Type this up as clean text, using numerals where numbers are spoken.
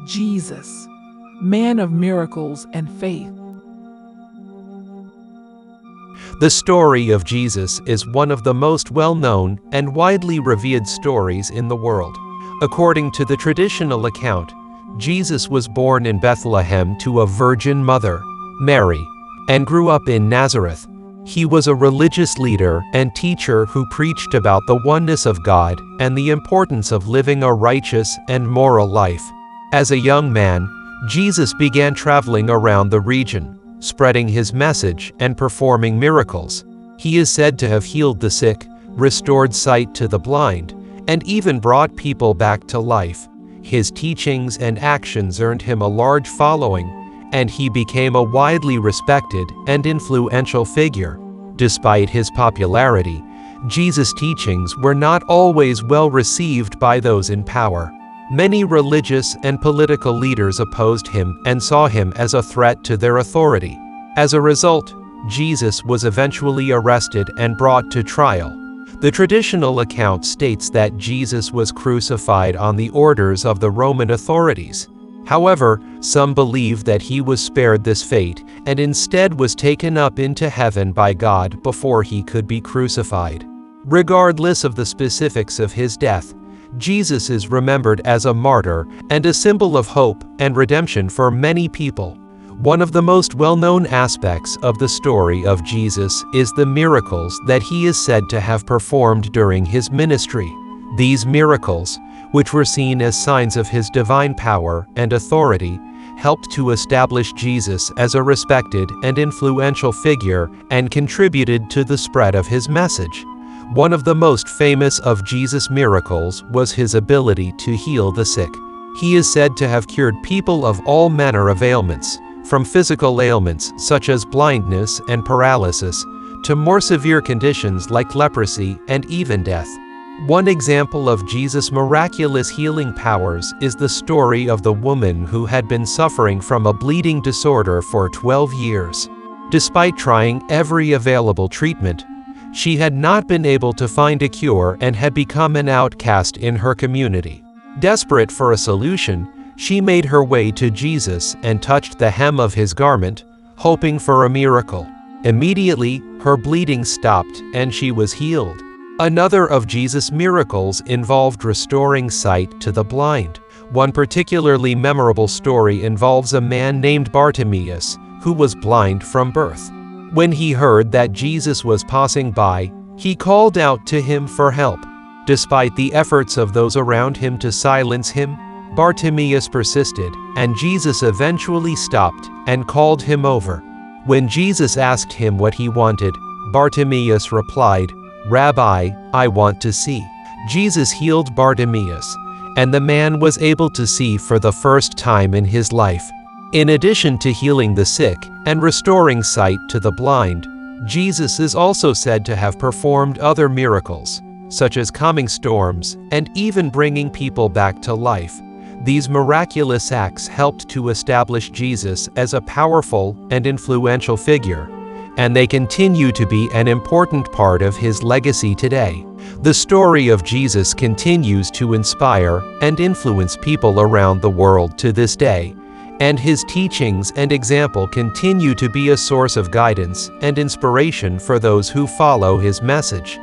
Jesus, man of miracles and faith. The story of Jesus is one of the most well-known and widely revered stories in the world. According to the traditional account, Jesus was born in Bethlehem to a virgin mother, Mary, and grew up in Nazareth. He was a religious leader and teacher who preached about the oneness of God and the importance of living a righteous and moral life. As a young man, Jesus began traveling around the region, spreading his message and performing miracles. He is said to have healed the sick, restored sight to the blind, and even brought people back to life. His teachings and actions earned him a large following, and he became a widely respected and influential figure. Despite his popularity, Jesus' teachings were not always well received by those in power. Many religious and political leaders opposed him and saw him as a threat to their authority. As a result, Jesus was eventually arrested and brought to trial. The traditional account states that Jesus was crucified on the orders of the Roman authorities. However, some believe that he was spared this fate and instead was taken up into heaven by God before he could be crucified. Regardless of the specifics of his death, Jesus is remembered as a martyr and a symbol of hope and redemption for many people. One of the most well-known aspects of the story of Jesus is the miracles that he is said to have performed during his ministry. These miracles, which were seen as signs of his divine power and authority, helped to establish Jesus as a respected and influential figure and contributed to the spread of his message. One of the most famous of Jesus' miracles was his ability to heal the sick. He is said to have cured people of all manner of ailments, from physical ailments such as blindness and paralysis, to more severe conditions like leprosy and even death. One example of Jesus' miraculous healing powers is the story of the woman who had been suffering from a bleeding disorder for 12 years. Despite trying every available treatment, she had not been able to find a cure and had become an outcast in her community. Desperate for a solution, she made her way to Jesus and touched the hem of his garment, hoping for a miracle. Immediately, her bleeding stopped and she was healed. Another of Jesus' miracles involved restoring sight to the blind. One particularly memorable story involves a man named Bartimaeus, who was blind from birth. When he heard that Jesus was passing by, he called out to him for help. Despite the efforts of those around him to silence him, Bartimaeus persisted, and Jesus eventually stopped and called him over. When Jesus asked him what he wanted, Bartimaeus replied, "Rabbi, I want to see." Jesus healed Bartimaeus, and the man was able to see for the first time in his life. In addition to healing the sick and restoring sight to the blind, Jesus is also said to have performed other miracles, such as calming storms and even bringing people back to life. These miraculous acts helped to establish Jesus as a powerful and influential figure, and they continue to be an important part of his legacy today. The story of Jesus continues to inspire and influence people around the world to this day, and his teachings and example continue to be a source of guidance and inspiration for those who follow his message.